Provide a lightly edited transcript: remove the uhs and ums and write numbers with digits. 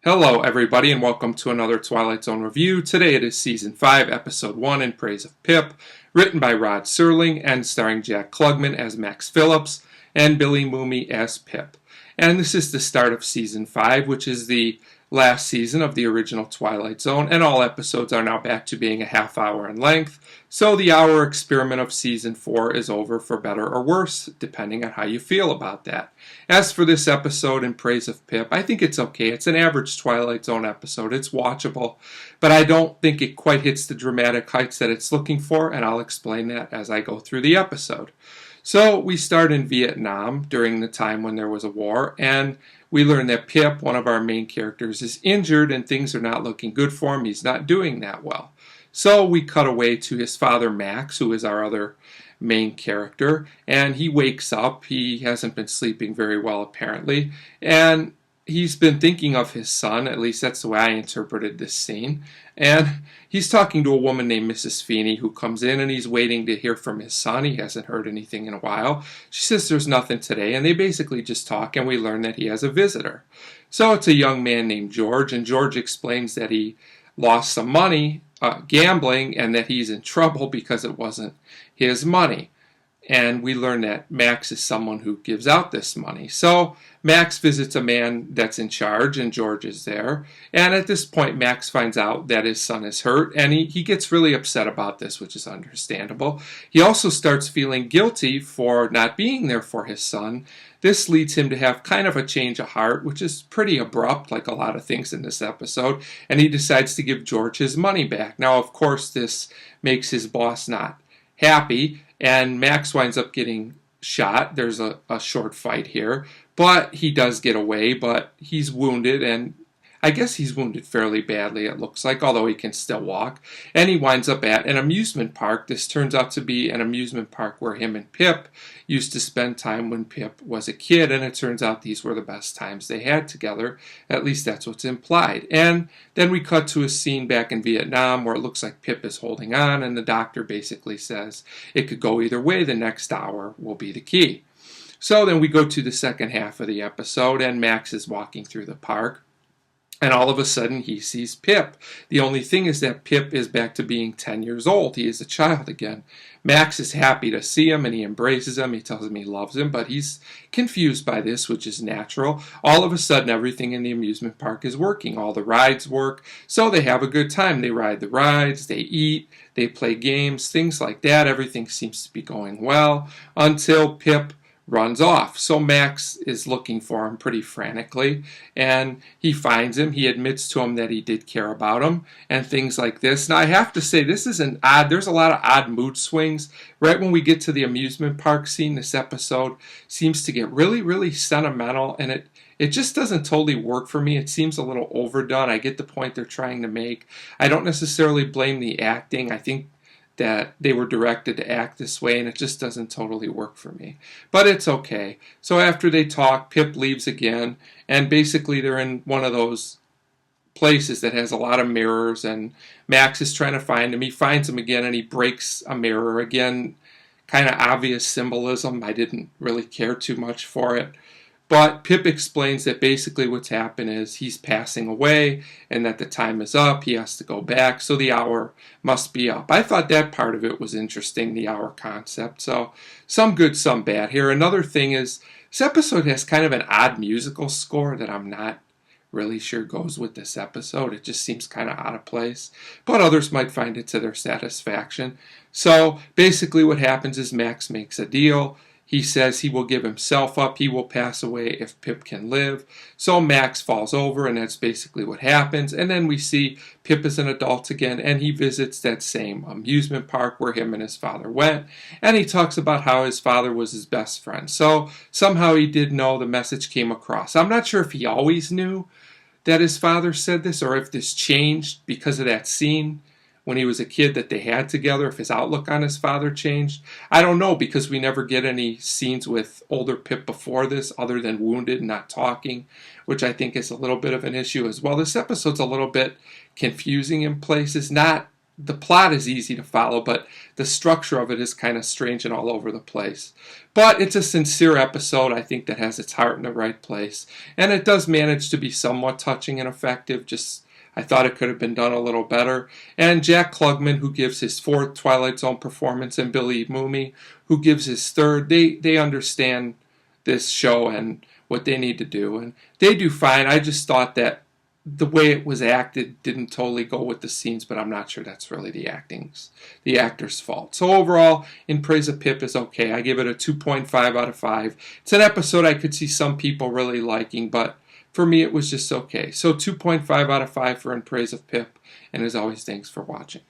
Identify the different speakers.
Speaker 1: Hello, everybody, and welcome to another Twilight Zone review. Today it is Season 5, Episode 1, In Praise of Pip, written by Rod Serling and starring Jack Klugman as Max Phillips and Billy Mumy as Pip. And this is the start of Season 5, which is the last season of the original Twilight Zone, and all episodes are now back to being a half hour in length. So the hour experiment of Season 4 is over, for better or worse, depending on how you feel about that. As for this episode, In Praise of Pip, I think it's okay. It's an average Twilight Zone episode. It's watchable, but I don't think it quite hits the dramatic heights that it's looking for, and I'll explain that as I go through the episode. So we start in Vietnam during the time when there was a war, and we learn that Pip, one of our main characters, is injured and things are not looking good for him. He's not doing that well. So we cut away to his father, Max, who is our other main character, and he wakes up. He hasn't been sleeping very well, apparently, and he's been thinking of his son. At least that's the way I interpreted this scene. And he's talking to a woman named Mrs. Feeney, who comes in, and he's waiting to hear from his son. He hasn't heard anything in a while. She says there's nothing today, and they basically just talk, and we learn that he has a visitor. So it's a young man named George, and George explains that he lost some money gambling and that he's in trouble because it wasn't his money. And we learn that Max is someone who gives out this money. So Max visits a man that's in charge, and George is there. And at this point, Max finds out that his son is hurt, and he gets really upset about this, which is understandable. He also starts feeling guilty for not being there for his son. This leads him to have kind of a change of heart, which is pretty abrupt, like a lot of things in this episode, and he decides to give George his money back. Now, of course, this makes his boss not happy, and Max winds up getting shot. There's a short fight here, but he does get away, but he's wounded, and I guess he's wounded fairly badly, it looks like, although he can still walk. And he winds up at an amusement park. This turns out to be an amusement park where him and Pip used to spend time when Pip was a kid, and it turns out these were the best times they had together. At least that's what's implied. And then we cut to a scene back in Vietnam where it looks like Pip is holding on, and the doctor basically says it could go either way. The next hour will be the key. So then we go to the second half of the episode, and Max is walking through the park. And all of a sudden, he sees Pip. The only thing is that Pip is back to being 10 years old. He is a child again. Max is happy to see him, and he embraces him. He tells him he loves him, but he's confused by this, which is natural. All of a sudden, everything in the amusement park is working. All the rides work, so they have a good time. They ride the rides, they eat, they play games, things like that. Everything seems to be going well until Pip runs off. So Max is looking for him pretty frantically, and he finds him. He admits to him that he did care about him and things like this. Now I have to say, this is there's a lot of odd mood swings. Right when we get to the amusement park scene, this episode seems to get really, really sentimental, and it just doesn't totally work for me. It seems a little overdone. I get the point they're trying to make. I don't necessarily blame the acting. I think that they were directed to act this way, and it just doesn't totally work for me. But it's okay. So after they talk, Pip leaves again, and basically they're in one of those places that has a lot of mirrors, and Max is trying to find him. He finds him again, and he breaks a mirror. Again, kind of obvious symbolism. I didn't really care too much for it. But Pip explains that basically what's happened is he's passing away and that the time is up. He has to go back, so the hour must be up. I thought that part of it was interesting, the hour concept. So some good, some bad here. Another thing is this episode has kind of an odd musical score that I'm not really sure goes with this episode. It just seems kind of out of place, but others might find it to their satisfaction. So basically what happens is Max makes a deal. He says he will give himself up. He will pass away if Pip can live. So Max falls over, and that's basically what happens. And then we see Pip as an adult again, and he visits that same amusement park where him and his father went. And he talks about how his father was his best friend. So somehow he did know the message came across. I'm not sure if he always knew that his father said this, or if this changed because of that scene when he was a kid that they had together, if his outlook on his father changed. I don't know, because we never get any scenes with older Pip before this other than wounded and not talking, which I think is a little bit of an issue as well. This episode's a little bit confusing in places, not the plot is easy to follow, but the structure of it is kind of strange and all over the place. But it's a sincere episode, I think, that has its heart in the right place. And it does manage to be somewhat touching and effective, just I thought it could have been done a little better. And Jack Klugman, who gives his fourth Twilight Zone performance, and Billy Mumy, who gives his third, they understand this show and what they need to do. And they do fine. I just thought that the way it was acted didn't totally go with the scenes, but I'm not sure that's really the actor's fault. So overall, In Praise of Pip is okay. I give it a 2.5 out of 5. It's an episode I could see some people really liking, but for me it was just okay. So 2.5 out of 5 for In Praise of Pip, and as always, thanks for watching.